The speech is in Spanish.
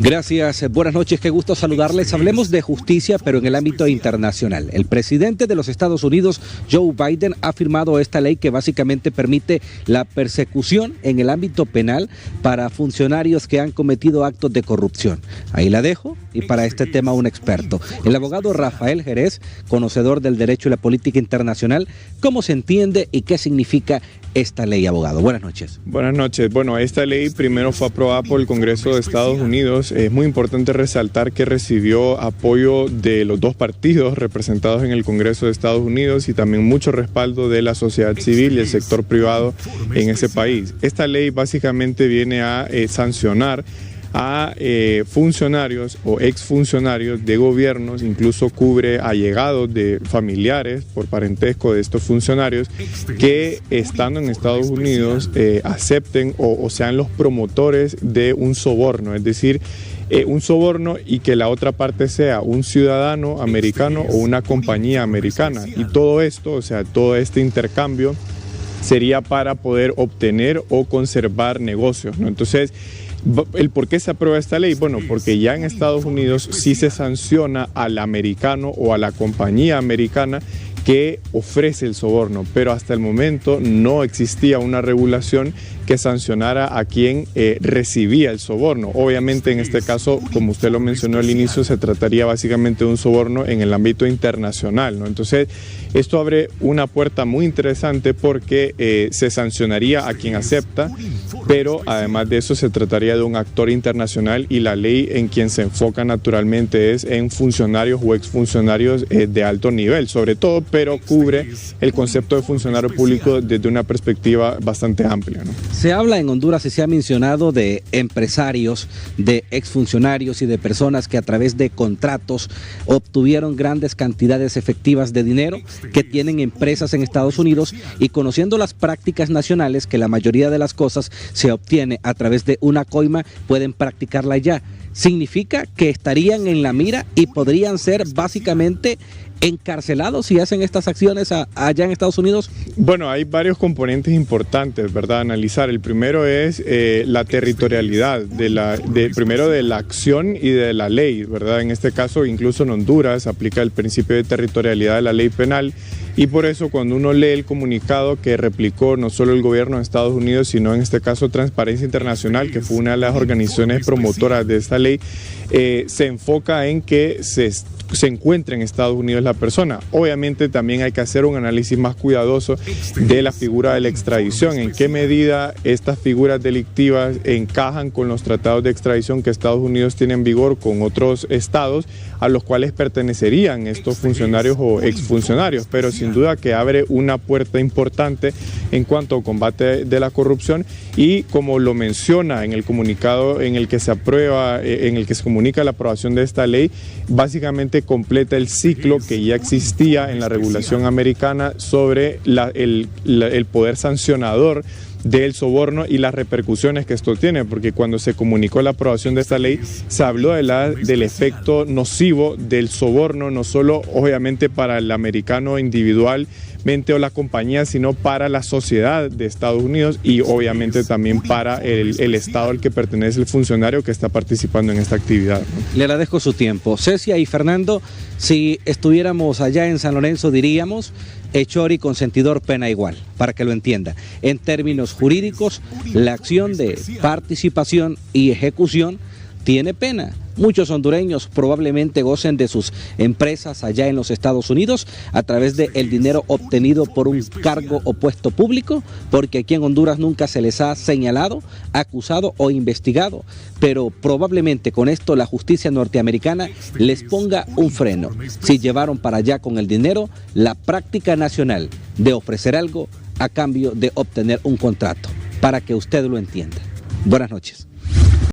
Gracias, buenas noches, qué gusto saludarles. Hablemos de justicia, pero en el ámbito internacional. El presidente de los Estados Unidos, Joe Biden, ha firmado esta ley que básicamente permite la persecución en el ámbito penal para funcionarios que han cometido actos de corrupción. Ahí la dejo, y para este tema un experto, el abogado Rafael Jerez, conocedor del derecho y la política internacional. ¿Cómo se entiende y qué significa esta ley, abogado? Buenas noches. Buenas noches. Bueno, esta ley primero fue aprobada por el Congreso de Estados Unidos. Es muy importante resaltar que recibió apoyo de los dos partidos representados en el Congreso de Estados Unidos y también mucho respaldo de la sociedad civil y el sector privado en ese país. Esta ley básicamente viene a sancionar a funcionarios o exfuncionarios de gobiernos, incluso cubre allegados de familiares por parentesco de estos funcionarios que estando en Estados Unidos acepten o sean los promotores de un soborno, es decir, un soborno y que la otra parte sea un ciudadano americano o una compañía americana. Y todo esto, o sea, todo este intercambio sería para poder obtener o conservar negocios, ¿no? Entonces, ¿el por qué se aprueba esta ley? Bueno, porque ya en Estados Unidos sí se sanciona al americano o a la compañía americana que ofrece el soborno, pero hasta el momento no existía una regulación que sancionara a quien recibía el soborno. Obviamente en este caso, como usted lo mencionó al inicio, se trataría básicamente de un soborno en el ámbito internacional, ¿no? Entonces, esto abre una puerta muy interesante porque se sancionaría a quien acepta, pero además de eso se trataría de un actor internacional y la ley en quien se enfoca naturalmente es en funcionarios o exfuncionarios de alto nivel, sobre todo, pero cubre el concepto de funcionario público desde una perspectiva bastante amplia, ¿no? Se habla en Honduras y se ha mencionado de empresarios, de exfuncionarios y de personas que a través de contratos obtuvieron grandes cantidades efectivas de dinero, que tienen empresas en Estados Unidos y conociendo las prácticas nacionales que la mayoría de las cosas se obtiene a través de una coima, pueden practicarla ya. Significa que estarían en la mira y podrían ser básicamente encarcelados si hacen estas acciones allá en Estados Unidos. Bueno, hay varios componentes importantes, ¿verdad?, analizar. El primero es la territorialidad primero de la acción y de la ley, ¿verdad? En este caso, incluso en Honduras aplica el principio de territorialidad de la ley penal. Y por eso cuando uno lee el comunicado que replicó no solo el gobierno de Estados Unidos, sino en este caso Transparencia Internacional, que fue una de las organizaciones promotoras de esta ley, se enfoca en que se encuentre en Estados Unidos la persona. Obviamente también hay que hacer un análisis más cuidadoso de la figura de la extradición, en qué medida estas figuras delictivas encajan con los tratados de extradición que Estados Unidos tiene en vigor con otros estados a los cuales pertenecerían estos funcionarios o exfuncionarios, pero sin duda que abre una puerta importante en cuanto al combate de la corrupción y como lo menciona en el comunicado en el que se aprueba, en el que se comunica la aprobación de esta ley, básicamente completa el ciclo que ya existía en la regulación americana sobre el poder sancionador del soborno y las repercusiones que esto tiene, porque cuando se comunicó la aprobación de esta ley se habló del efecto nocivo del soborno, no solo obviamente para el americano individualmente o la compañía, sino para la sociedad de Estados Unidos y obviamente también para el estado al que pertenece el funcionario que está participando en esta actividad, ¿no? Le agradezco su tiempo. Cecia y Fernando, si estuviéramos allá en San Lorenzo diríamos hechor y consentidor pena igual, para que lo entienda. En términos jurídicos, la acción de participación y ejecución tiene pena. Muchos hondureños probablemente gocen de sus empresas allá en los Estados Unidos a través del dinero obtenido por un cargo o puesto público, porque aquí en Honduras nunca se les ha señalado, acusado o investigado, pero probablemente con esto la justicia norteamericana les ponga un freno. Si llevaron para allá con el dinero la práctica nacional de ofrecer algo a cambio de obtener un contrato, para que usted lo entienda. Buenas noches.